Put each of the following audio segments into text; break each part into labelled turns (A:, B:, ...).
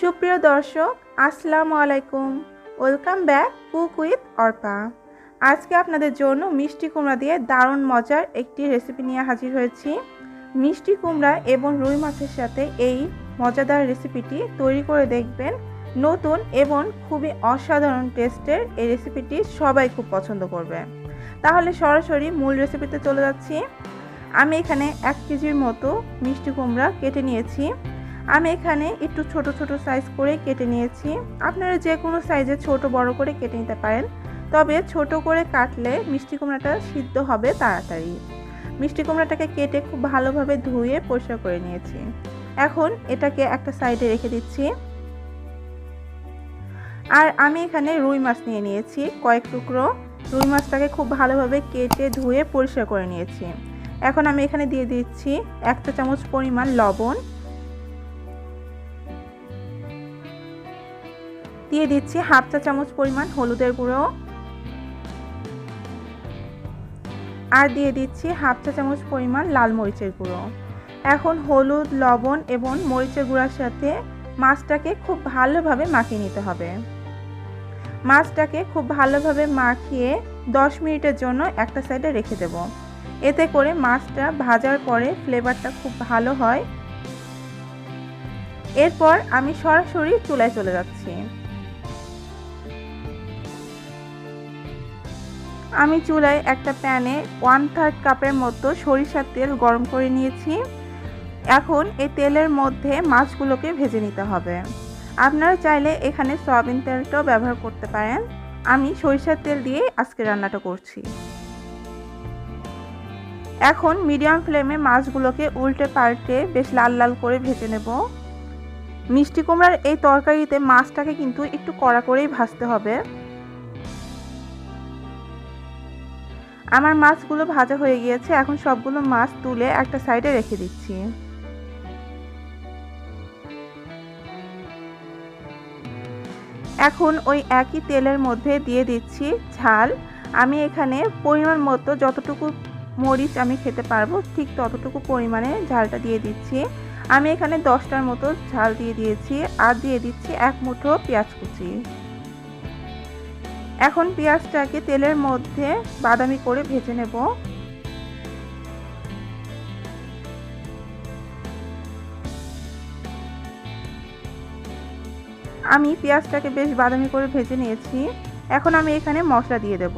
A: সুপ্রিয় দর্শক, আসসালামু আলাইকুম। Welcome back cook with Arpa. আজকে আপনাদের জন্য মিষ্টি কুমড়া দিয়ে দারুণ মজার একটি রেসিপি নিয়ে হাজির হয়েছি। মিষ্টি কুমড়া এবং রুই মাছের সাথে এই মজাদার রেসিপিটি তৈরি করে দেখবেন। নতুন এবং খুবই অসাধারণ টেস্টের এই রেসিপিটি সবাই খুব পছন্দ করবে। তাহলে সরাসরি মূল রেসিপিতে চলে যাচ্ছি। আমি এখানে 1 কেজির মতো মিষ্টি কুমড়া কেটে নিয়েছি। আমি এখানে একটু ছোট ছোট সাইজ করে কেটে নিয়েছি। আপনারা যে কোনো সাইজে ছোট বড় করে কেটে নিতে পারেন, তবে ছোট করে কাটলে মিষ্টি কুমড়াটা সিদ্ধ হবে তাড়াতাড়ি। মিষ্টি কুমড়াটাকে কেটে খুব ভালোভাবে ধুয়ে পরিষ্কার করে নিয়েছি। এখন এটাকে একটা সাইডে রেখে দিচ্ছি। আর আমি এখানে রুই মাছ নিয়ে নিয়েছি কয়েক টুকরো। রুই মাছটাকে খুব ভালোভাবে কেটে ধুয়ে পরিষ্কার করে নিয়েছি। এখন আমি এখানে দিয়ে দিচ্ছি 1 চা চামচ পরিমাণ লবণ, দিয়ে দিচ্ছি 1/2 চা চামচ পরিমাণ হলুদের গুঁড়ো, আর দিয়ে দিচ্ছি 1/2 চা চামচ পরিমাণ লাল মরিচের গুঁড়ো। এখন হলুদ, লবণ এবং মরিচের গুঁড়ার সাথে মাছটাকে খুব ভালোভাবে মাখিয়ে নিতে হবে। মাছটাকে খুব ভালোভাবে মাখিয়ে 10 মিনিটের জন্য একটা সাইডে রেখে দেব। এতে করে মাছটা ভাজার পরে ফ্লেভারটা খুব ভালো হয়। এরপর আমি সরাসরি চুলায় চলে যাচ্ছি। আমি চুলায় একটা প্যানে 1/3 কাপের মতো সরিষার তেল গরম করে নিয়েছি। এখন এই তেলের মধ্যে মাছগুলোকে ভেজে নিতে হবে। আপনারা চাইলে এখানে সয়াবিন তেলটাও ব্যবহার করতে পারেন। আমি সরিষার তেল দিয়ে আজকে রান্নাটা করছি। এখন মিডিয়াম ফ্লেমে মাছগুলোকে উল্টে পাল্টে বেশ লাল লাল করে ভেজে নেব। মিষ্টি কুমড়ার এই তরকারিতে মাছটাকে কিন্তু একটু কড়া করেই ভাজতে হবে। আমার মাছগুলো ভাজা হয়ে গিয়েছে। এখন সবগুলো মাছ তুলে একটা সাইডে রেখে দিচ্ছি। এখন ওই একই তেলের মধ্যে দিয়ে দিচ্ছি ঝাল। আমি এখানে পরিমাণ মতো যতটুকু মরিচ আমি খেতে পারবো ঠিক ততটুকু পরিমাণে ঝালটা দিয়ে দিচ্ছি। আমি এখানে 10টার মতো ঝাল দিয়ে দিয়েছি। আর দিয়ে দিচ্ছি 1 মুঠো পেঁয়াজ কুচি। এখন পেঁয়াজটাকে তেলের মধ্যে বাদামি করে ভেজে নেব। আমি পেঁয়াজটাকে বেশ বাদামি করে ভেজে নিয়েছি। এখন আমি এখানে মশলা দিয়ে দেব।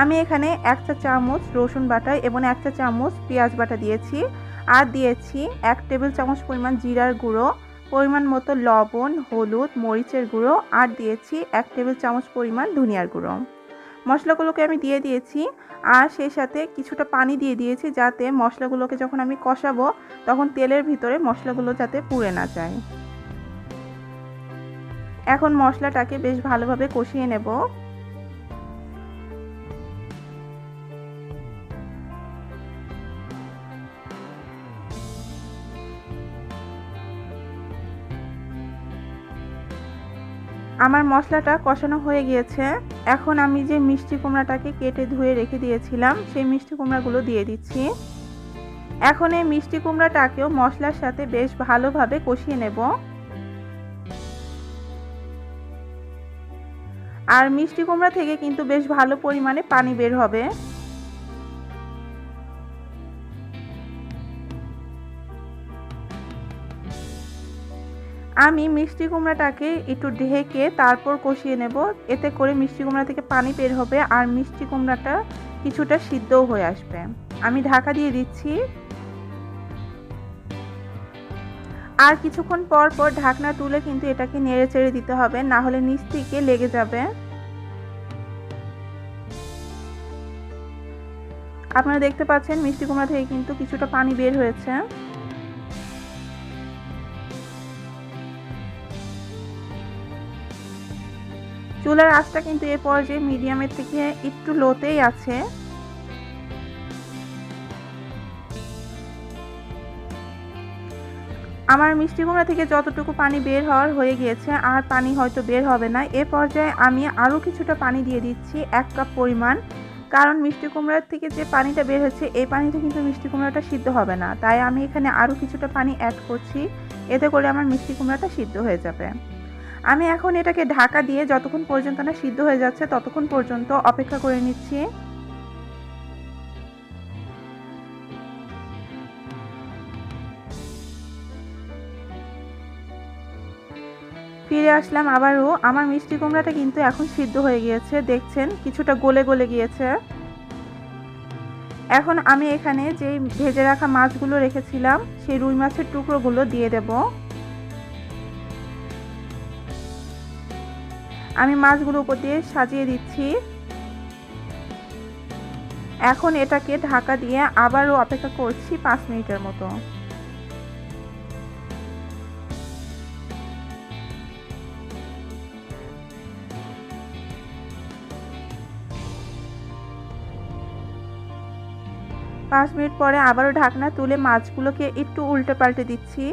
A: আমি এখানে 1 চা চামচ রসুন বাটা এবং 1 চা চামচ পেঁয়াজ বাটা দিয়েছি। আর দিয়েছি 1 টেবিল চামচ পরিমাণ জিরার গুঁড়ো, পরিমাণ মতো লবণ, হলুদ, মরিচের গুঁড়ো, আর দিয়েছি 1 টেবিল চামচ পরিমাণ ধনিয়ার গুঁড়ো। মশলাগুলোকে আমি দিয়ে দিয়েছি। আর সেই সাথে কিছুটা পানি দিয়ে দিয়েছি, যাতে মশলাগুলোকে যখন আমি কষাবো তখন তেলের ভিতরে মশলাগুলো যাতে পুড়ে না যায়। এখন মশলাটাকে বেশ ভালোভাবে কষিয়ে নেব। আমার মশলাটা কষানো হয়ে গিয়েছে। এখন আমি যে মিষ্টি কুমড়াটাকে কেটে ধুয়ে রেখে দিয়েছিলাম সেই মিষ্টি কুমড়াগুলো দিয়ে দিচ্ছি। এখন এই মিষ্টি কুমড়াটাকেও মশলার সাথে বেশ ভালোভাবে কষিয়ে নেব। আর মিষ্টি কুমড়া থেকে কিন্তু বেশ ভালো পরিমাণে পানি বের হবে। আমি মিষ্টি কুমড়াটাকে একটু ঢেকে তারপর কষিয়ে নেব। এতে করে মিষ্টি কুমড়া থেকে পানি বের হবে আর মিষ্টি কুমড়াটা কিছুটা সিদ্ধও হয়ে আসবে। আমি ঢাকা দিয়ে দিচ্ছি। আর কিছুক্ষণ পর পর ঢাকনা তুলে কিন্তু এটাকে নেড়ে চেড়ে দিতে হবে, না হলে নিচ থেকে লেগে যাবে। আপনারা দেখতে পাচ্ছেন মিষ্টি কুমড়া থেকে কিন্তু কিছুটা পানি বের হয়েছে। চুলার আঁচটা কিন্তু এ পর্যায়ে মিডিয়ামের থেকে একটু লোতেই আছে। আমার মিষ্টি কুমড়া থেকে যতটুকু পানি বের হওয়ার হয়ে গিয়েছে, আর পানি হয়তো বের হবে না। এ পর্যায়ে আমি আরও কিছুটা পানি দিয়ে দিচ্ছি 1 কাপ পরিমাণ। কারণ মিষ্টি কুমড়ার থেকে যে পানিটা বের হচ্ছে এই পানিতে কিন্তু মিষ্টি কুমড়াটা সিদ্ধ হবে না, তাই আমি এখানে আরও কিছুটা পানি অ্যাড করছি। এতে করে আমার মিষ্টি কুমড়াটা সিদ্ধ হয়ে যাবে। আমি এখন এটাকে ঢাকা দিয়ে যতক্ষণ পর্যন্ত না সিদ্ধ হয়ে যাচ্ছে ততক্ষণ পর্যন্ত অপেক্ষা করে নিচ্ছি। ফিরে আসলাম আবারও। আমার মিষ্টি কুমড়াটা কিন্তু এখন সিদ্ধ হয়ে গিয়েছে, দেখছেন কিছুটা গলে গলে গিয়েছে। এখন আমি এখানে যে ভেজে রাখা মাছগুলো রেখেছিলাম সেই রুই মাছের টুকরোগুলো দিয়ে দেব। আমি মাছগুলো উপর দিয়ে সাজিয়ে দিচ্ছি। এখন এটাকে ঢাকা দিয়ে আবারও অপেক্ষা করছি 5 মিনিটের মতো। পাঁচ মিনিট পরে আবারও ঢাকনা তুলে মাছগুলোকে একটু উল্টে পাল্টে দিচ্ছি।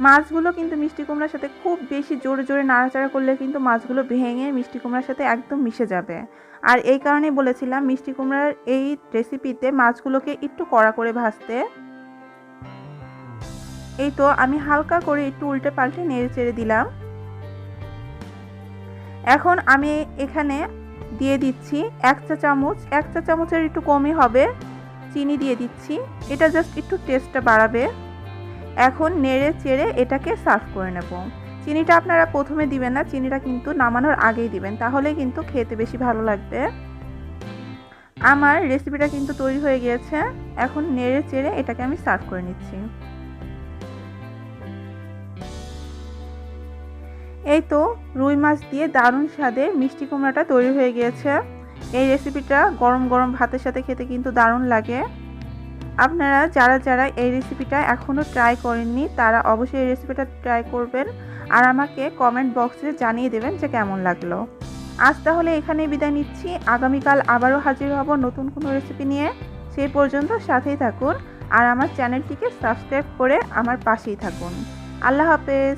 A: মাছগুলো কিন্তু মিষ্টি কুমড়ার সাথে খুব বেশি জোরে জোরে নাড়াচাড়া করলে কিন্তু মাছগুলো ভেঙে মিষ্টি কুমড়ার সাথে একদম মিশে যাবে। আর এই কারণেই বলেছিলাম মিষ্টি কুমড়ার এই রেসিপিতে মাছগুলোকে একটু কড়া করে ভাজতে। এই তো আমি হালকা করে একটু উল্টে পাল্টে নেড়ে চেড়ে দিলাম। এখন আমি এখানে দিয়ে দিচ্ছি 1 চা চামচ, 1 চা চামচের একটু কমই হবে, চিনি দিয়ে দিচ্ছি। এটা জাস্ট একটু টেস্টটা বাড়াবে। এখন নেড়ে চেড়ে এটাকে সার্ভ করে নেব। চিনিটা আপনারা প্রথমে দিবেন না, চিনিটা কিন্তু নামানোর আগেই দিবেন, তাহলে কিন্তু খেতে বেশি ভালো লাগবে। আমার রেসিপিটা কিন্তু তৈরি হয়ে গিয়েছে। এখন নেড়ে চেড়ে এটাকে আমি সার্ভ করে নিচ্ছি। এই তো রুই মাছ দিয়ে দারুণ স্বাদের মিষ্টি কুমড়াটা তৈরি হয়ে গিয়েছে। এই রেসিপিটা গরম গরম ভাতের সাথে খেতে কিন্তু দারুণ লাগে। আপনারা যারা যারা এই রেসিপিটা এখনও ট্রাই করেননি তারা অবশ্যই এই রেসিপিটা ট্রাই করবেন আর আমাকে কমেন্ট বক্সে জানিয়ে দেবেন যে কেমন লাগলো। আজ তাহলে এখানেই বিদায় নিচ্ছি। আগামীকাল আবারও হাজির হব নতুন কোনো রেসিপি নিয়ে। সেই পর্যন্ত সাথেই থাকুন আর আমার চ্যানেলটিকে সাবস্ক্রাইব করে আমার পাশেই থাকুন। আল্লাহ হাফেজ।